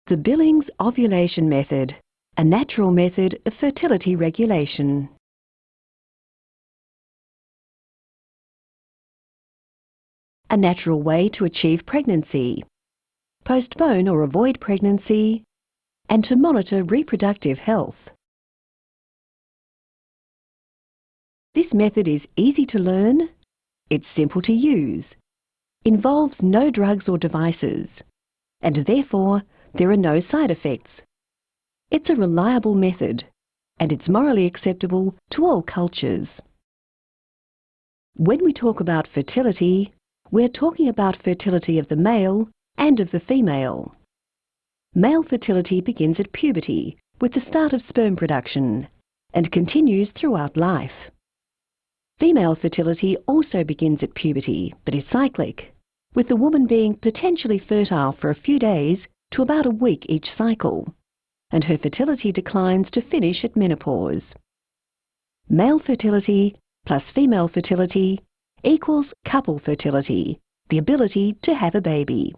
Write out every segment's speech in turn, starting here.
The Billings Ovulation Method, a natural method of fertility regulation. A natural way to achieve pregnancy, postpone or avoid pregnancy, and to monitor reproductive health. This method is easy to learn, it's simple to use, involves no drugs or devices, and therefore there are no side effects. It's a reliable method, and it's morally acceptable to all cultures. When we talk about fertility, we're talking about fertility of the male and of the female. Male fertility begins at puberty with the start of sperm production and continues throughout life. Female fertility also begins at puberty but is cyclic, with the woman being potentially fertile for a few days to about a week each cycle, and her fertility declines to finish at menopause. Male fertility plus female fertility equals couple fertility, the ability to have a baby.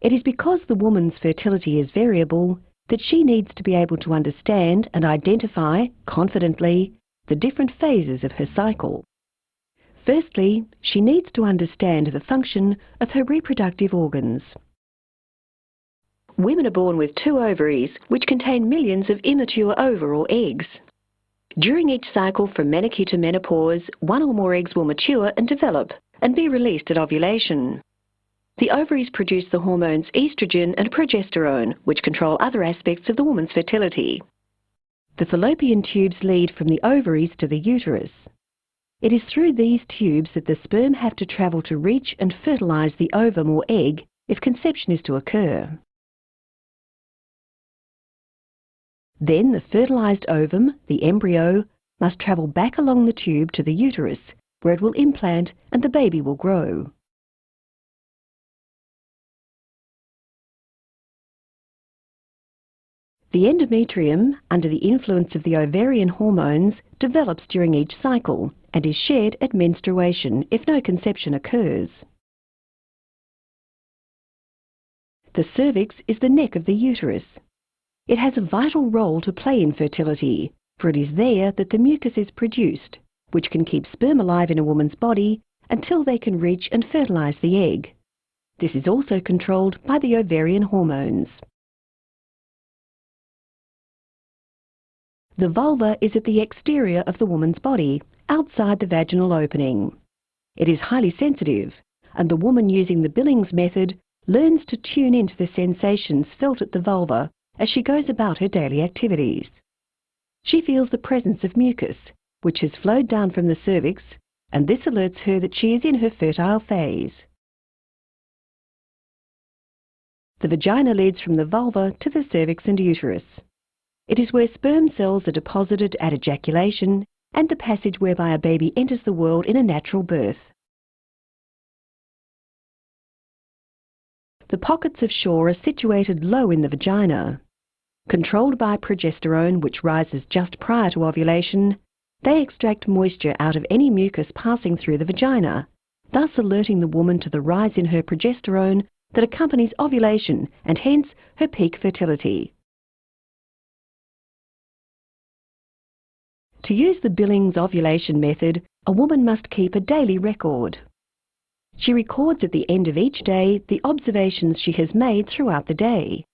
It is because the woman's fertility is variable that she needs to be able to understand and identify confidently the different phases of her cycle. Firstly, she needs to understand the function of her reproductive organs. Women are born with 2 ovaries, which contain millions of immature ova or eggs. During each cycle from menarche to menopause, 1 or more eggs will mature and develop and be released at ovulation. The ovaries produce the hormones estrogen and progesterone, which control other aspects of the woman's fertility. The fallopian tubes lead from the ovaries to the uterus. It is through these tubes that the sperm have to travel to reach and fertilize the ovum or egg if conception is to occur. Then the fertilized ovum, the embryo, must travel back along the tube to the uterus, where it will implant and the baby will grow. The endometrium, under the influence of the ovarian hormones, develops during each cycle and is shed at menstruation if no conception occurs. The cervix is the neck of the uterus. It has a vital role to play in fertility, for it is there that the mucus is produced, which can keep sperm alive in a woman's body until they can reach and fertilize the egg. This is also controlled by the ovarian hormones. The vulva is at the exterior of the woman's body, outside the vaginal opening. It is highly sensitive, and the woman using the Billings method learns to tune into the sensations felt at the vulva as she goes about her daily activities. She feels the presence of mucus, which has flowed down from the cervix, and this alerts her that she is in her fertile phase. The vagina leads from the vulva to the cervix and uterus. It is where sperm cells are deposited at ejaculation and the passage whereby a baby enters the world in a natural birth. The pockets of Shaw are situated low in the vagina. Controlled by progesterone, which rises just prior to ovulation, they extract moisture out of any mucus passing through the vagina, thus alerting the woman to the rise in her progesterone that accompanies ovulation and hence her peak fertility. To use the Billings Ovulation Method, a woman must keep a daily record. She records at the end of each day the observations she has made throughout the day.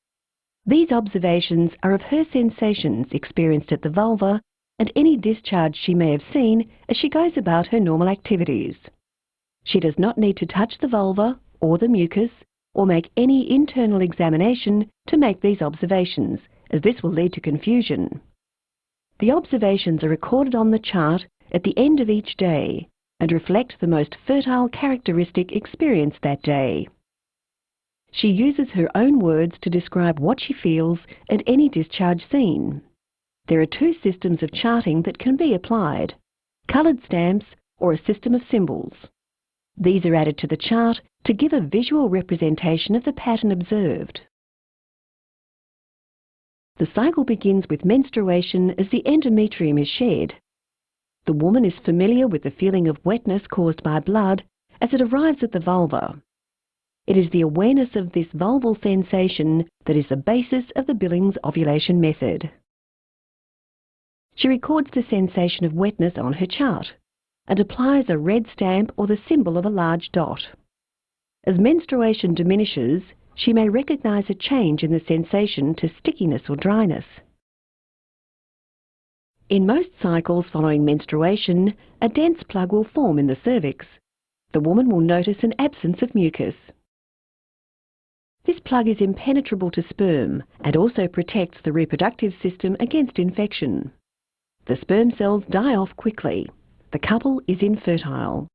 These observations are of her sensations experienced at the vulva and any discharge she may have seen as she goes about her normal activities. She does not need to touch the vulva or the mucus or make any internal examination to make these observations, as this will lead to confusion. The observations are recorded on the chart at the end of each day and reflect the most fertile characteristic experienced that day. She uses her own words to describe what she feels and any discharge seen. There are 2 systems of charting that can be applied: coloured stamps or a system of symbols. These are added to the chart to give a visual representation of the pattern observed. The cycle begins with menstruation as the endometrium is shed. The woman is familiar with the feeling of wetness caused by blood as it arrives at the vulva. It is the awareness of this vulval sensation that is the basis of the Billings Ovulation Method. She records the sensation of wetness on her chart and applies a red stamp or the symbol of a large dot. As menstruation diminishes, she may recognize a change in the sensation to stickiness or dryness. In most cycles following menstruation, a dense plug will form in the cervix. The woman will notice an absence of mucus. This plug is impenetrable to sperm and also protects the reproductive system against infection. The sperm cells die off quickly. The couple is infertile.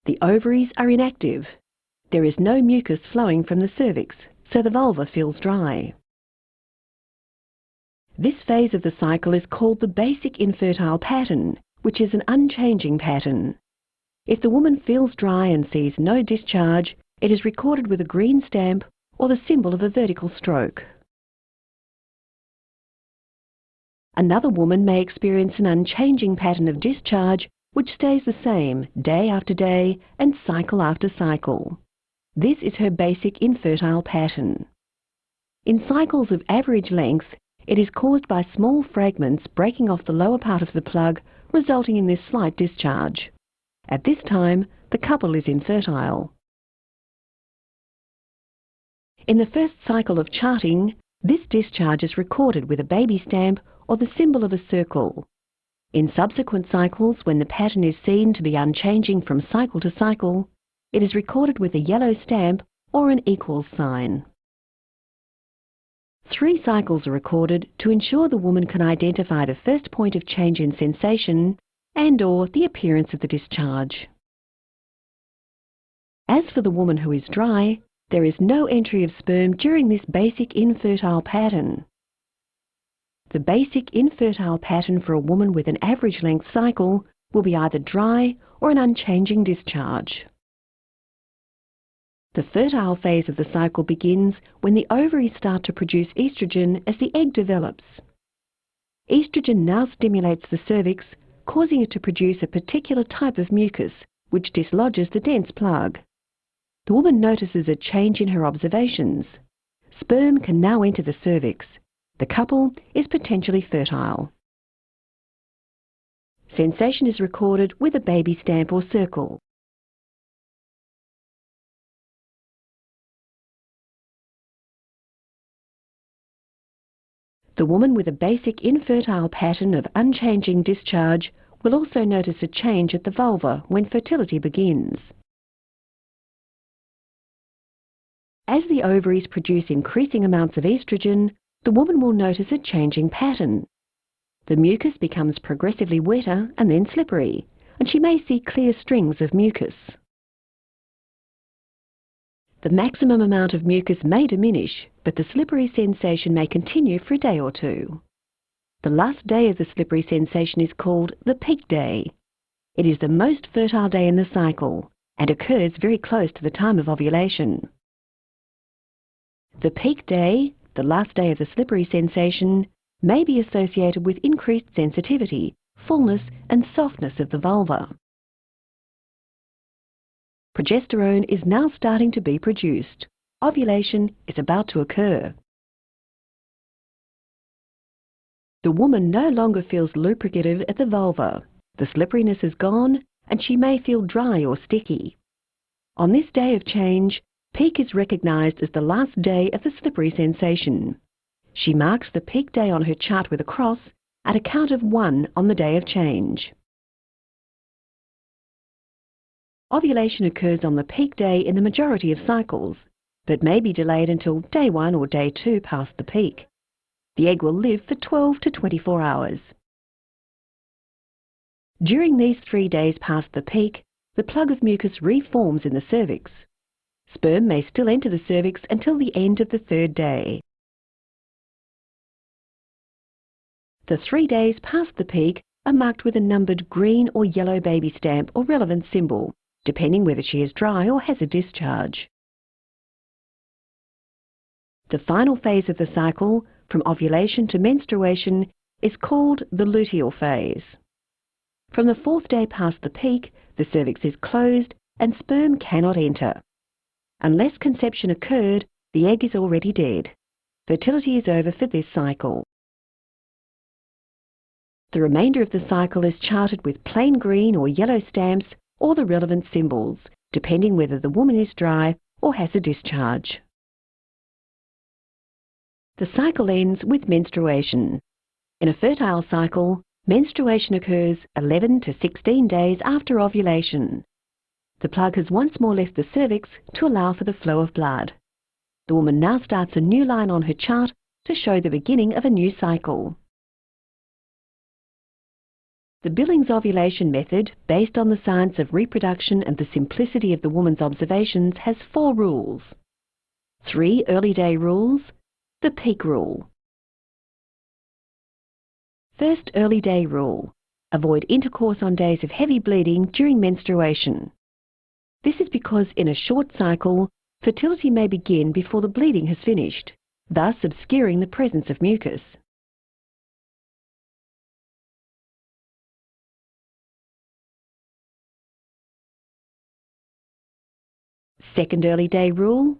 The ovaries are inactive. There is no mucus flowing from the cervix, so the vulva feels dry. This phase of the cycle is called the basic infertile pattern, which is an unchanging pattern. If the woman feels dry and sees no discharge, it is recorded with a green stamp or the symbol of a vertical stroke. Another woman may experience an unchanging pattern of discharge which stays the same day after day and cycle after cycle. This is her basic infertile pattern. In cycles of average length, it is caused by small fragments breaking off the lower part of the plug, resulting in this slight discharge. At this time, the couple is infertile. In the first cycle of charting, this discharge is recorded with a baby stamp or the symbol of a circle. In subsequent cycles, when the pattern is seen to be unchanging from cycle to cycle, it is recorded with a yellow stamp or an equals sign. 3 cycles are recorded to ensure the woman can identify the first point of change in sensation and/or the appearance of the discharge. As for the woman who is dry, there is no entry of sperm during this basic infertile pattern. The basic infertile pattern for a woman with an average length cycle will be either dry or an unchanging discharge. The fertile phase of the cycle begins when the ovaries start to produce estrogen as the egg develops. Estrogen now stimulates the cervix, causing it to produce a particular type of mucus, which dislodges the dense plug. The woman notices a change in her observations. Sperm can now enter the cervix. The couple is potentially fertile. Sensation is recorded with a baby stamp or circle. The woman with a basic infertile pattern of unchanging discharge will also notice a change at the vulva when fertility begins. As the ovaries produce increasing amounts of estrogen, the woman will notice a changing pattern. The mucus becomes progressively wetter and then slippery, and she may see clear strings of mucus. The maximum amount of mucus may diminish, but the slippery sensation may continue for a day or two. The last day of the slippery sensation is called the peak day. It is the most fertile day in the cycle and occurs very close to the time of ovulation. The peak day, the last day of the slippery sensation, may be associated with increased sensitivity, fullness and softness of the vulva. Progesterone is now starting to be produced. Ovulation is about to occur. The woman no longer feels lubricative at the vulva. The slipperiness is gone and she may feel dry or sticky. On this day of change, peak is recognized as the last day of the slippery sensation. She marks the peak day on her chart with a cross at a count of 1 on the day of change. Ovulation occurs on the peak day in the majority of cycles, but may be delayed until day 1 or day 2 past the peak. The egg will live for 12 to 24 hours. During these 3 days past the peak, the plug of mucus reforms in the cervix. Sperm may still enter the cervix until the end of the 3rd day. The 3 days past the peak are marked with a numbered green or yellow baby stamp or relevant symbol, depending whether she is dry or has a discharge. The final phase of the cycle, from ovulation to menstruation, is called the luteal phase. From the 4th day past the peak, the cervix is closed and sperm cannot enter. Unless conception occurred, the egg is already dead. Fertility is over for this cycle. The remainder of the cycle is charted with plain green or yellow stamps or the relevant symbols, depending whether the woman is dry or has a discharge. The cycle ends with menstruation. In a fertile cycle, menstruation occurs 11 to 16 days after ovulation. The plug has once more left the cervix to allow for the flow of blood. The woman now starts a new line on her chart to show the beginning of a new cycle. The Billings Ovulation Method, based on the science of reproduction and the simplicity of the woman's observations, has 4 rules. 3 early day rules. The peak rule. First early day rule. Avoid intercourse on days of heavy bleeding during menstruation. This is because in a short cycle, fertility may begin before the bleeding has finished, thus obscuring the presence of mucus. Second early day rule.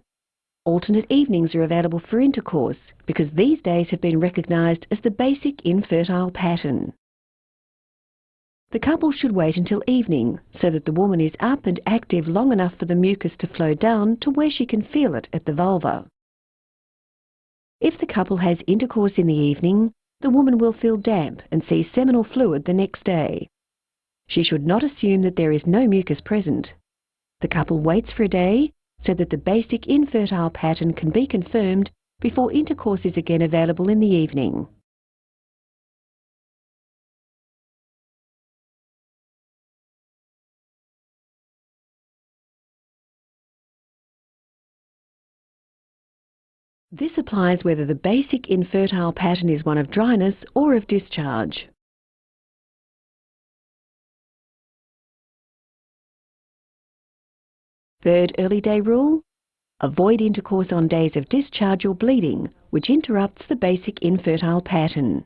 Alternate evenings are available for intercourse because these days have been recognized as the basic infertile pattern. The couple should wait until evening so that the woman is up and active long enough for the mucus to flow down to where she can feel it at the vulva. If the couple has intercourse in the evening, the woman will feel damp and see seminal fluid the next day. She should not assume that there is no mucus present. The couple waits for a day so that the basic infertile pattern can be confirmed before intercourse is again available in the evening. This applies whether the basic infertile pattern is one of dryness or of discharge. Third early day rule. Avoid intercourse on days of discharge or bleeding, which interrupts the basic infertile pattern.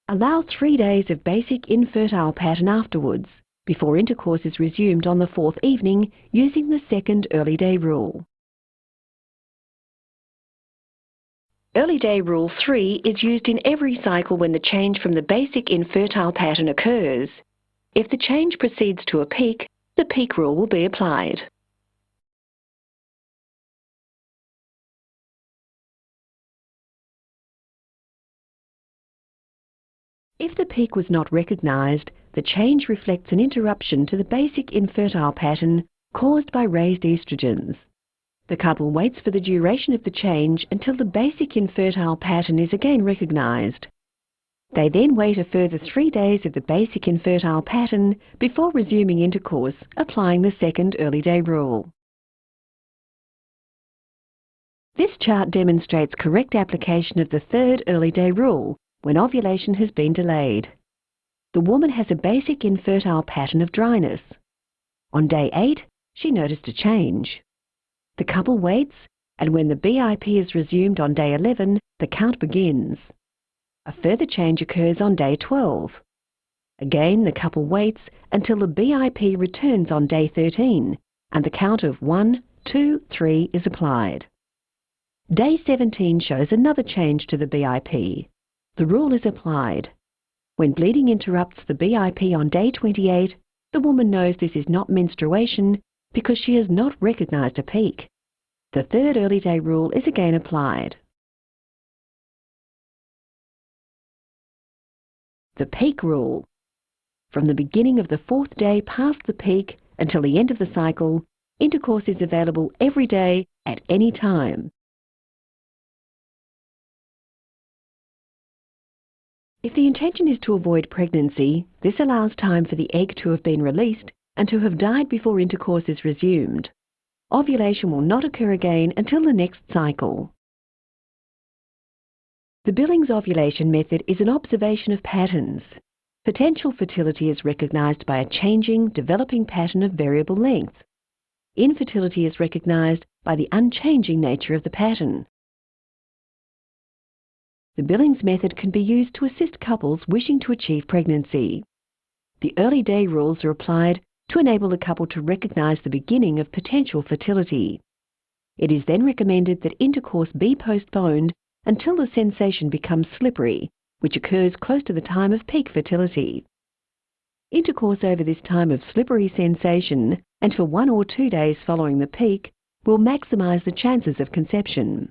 Allow 3 days of basic infertile pattern afterwards, before intercourse is resumed on the 4th evening using the second early day rule. Early day rule 3 is used in every cycle when the change from the basic infertile pattern occurs. If the change proceeds to a peak, the peak rule will be applied. If the peak was not recognized, the change reflects an interruption to the basic infertile pattern caused by raised estrogens. The couple waits for the duration of the change until the basic infertile pattern is again recognized. They then wait a further 3 days of the basic infertile pattern before resuming intercourse, applying the second early day rule. This chart demonstrates correct application of the third early day rule when ovulation has been delayed. The woman has a basic infertile pattern of dryness. On day 8, she noticed a change. The couple waits, and when the BIP is resumed on day 11, the count begins. A further change occurs on day 12. Again, the couple waits until the BIP returns on day 13, and the count of 1, 2, 3 is applied. Day 17 shows another change to the BIP. The rule is applied. When bleeding interrupts the BIP on day 28, the woman knows this is not menstruation because she has not recognized a peak. The third early day rule is again applied. The peak rule. From the beginning of the 4th day past the peak until the end of the cycle, intercourse is available every day at any time. If the intention is to avoid pregnancy, this allows time for the egg to have been released and to have died before intercourse is resumed. Ovulation will not occur again until the next cycle. The Billings Ovulation Method is an observation of patterns. Potential fertility is recognized by a changing, developing pattern of variable length. Infertility is recognized by the unchanging nature of the pattern. The Billings method can be used to assist couples wishing to achieve pregnancy. The early day rules are applied to enable the couple to recognize the beginning of potential fertility. It is then recommended that intercourse be postponed until the sensation becomes slippery, which occurs close to the time of peak fertility. Intercourse over this time of slippery sensation and for 1 or 2 days following the peak will maximize the chances of conception.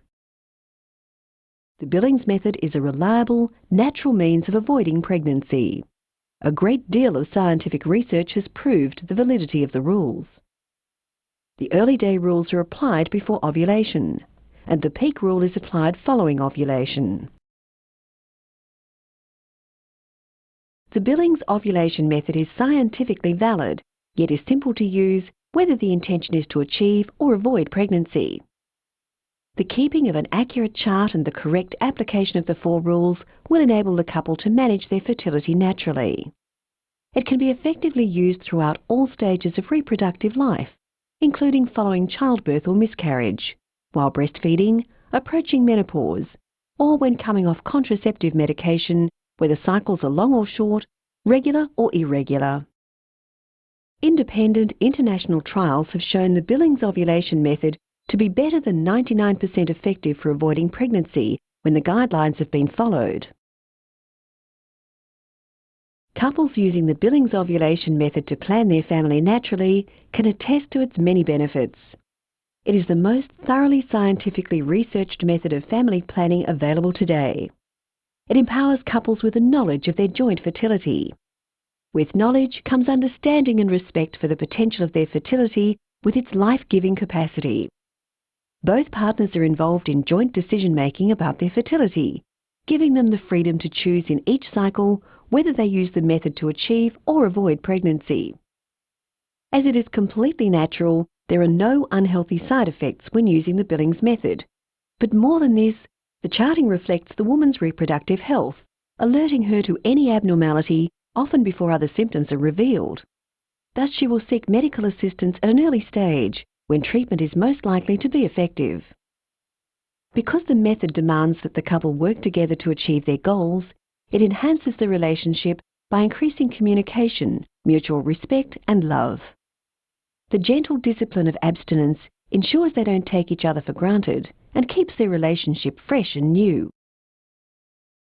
The Billings method is a reliable, natural means of avoiding pregnancy. A great deal of scientific research has proved the validity of the rules. The early day rules are applied before ovulation, and the peak rule is applied following ovulation. The Billings ovulation method is scientifically valid, yet is simple to use whether the intention is to achieve or avoid pregnancy. The keeping of an accurate chart and the correct application of the 4 rules will enable the couple to manage their fertility naturally. It can be effectively used throughout all stages of reproductive life, including following childbirth or miscarriage, while breastfeeding, approaching menopause, or when coming off contraceptive medication, whether cycles are long or short, regular or irregular. Independent international trials have shown the Billings ovulation method to be better than 99% effective for avoiding pregnancy when the guidelines have been followed. Couples using the Billings ovulation method to plan their family naturally can attest to its many benefits. It is the most thoroughly scientifically researched method of family planning available today. It empowers couples with a knowledge of their joint fertility. With knowledge comes understanding and respect for the potential of their fertility with its life-giving capacity. Both partners are involved in joint decision-making about their fertility, giving them the freedom to choose in each cycle whether they use the method to achieve or avoid pregnancy. As it is completely natural, there are no unhealthy side effects when using the Billings method. But more than this, the charting reflects the woman's reproductive health, alerting her to any abnormality often before other symptoms are revealed. Thus she will seek medical assistance at an early stage, when treatment is most likely to be effective. Because the method demands that the couple work together to achieve their goals, it enhances the relationship by increasing communication, mutual respect and love. The gentle discipline of abstinence ensures they don't take each other for granted and keeps their relationship fresh and new.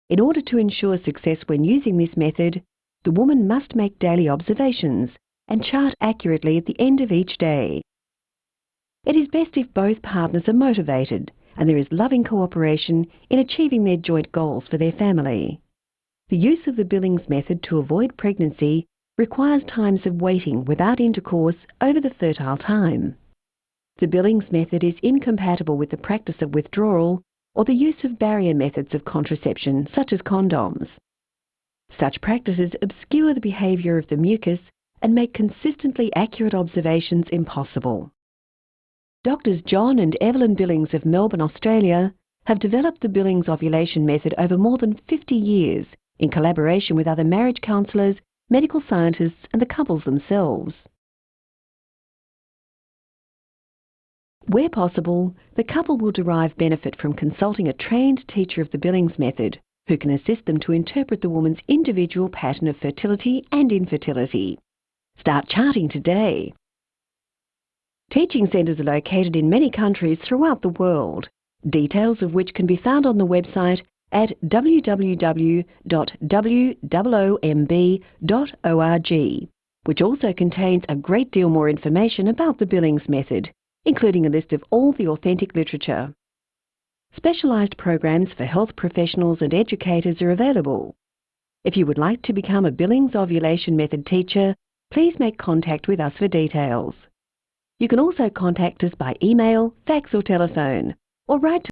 In order to ensure success when using this method, the woman must make daily observations and chart accurately at the end of each day. It is best if both partners are motivated and there is loving cooperation in achieving their joint goals for their family. The use of the Billings method to avoid pregnancy requires times of waiting without intercourse over the fertile time. The Billings method is incompatible with the practice of withdrawal or the use of barrier methods of contraception such as condoms. Such practices obscure the behaviour of the mucus and make consistently accurate observations impossible. Doctors John and Evelyn Billings of Melbourne, Australia, have developed the Billings ovulation method over more than 50 years in collaboration with other marriage counsellors, medical scientists and the couples themselves. Where possible, the couple will derive benefit from consulting a trained teacher of the Billings method, who can assist them to interpret the woman's individual pattern of fertility and infertility. Start charting today. Teaching centres are located in many countries throughout the world, details of which can be found on the website at www.womb.org, which also contains a great deal more information about the Billings method, including a list of all the authentic literature. Specialised programs for health professionals and educators are available. If you would like to become a Billings ovulation method teacher, please make contact with us for details. You can also contact us by email, fax or telephone, or write to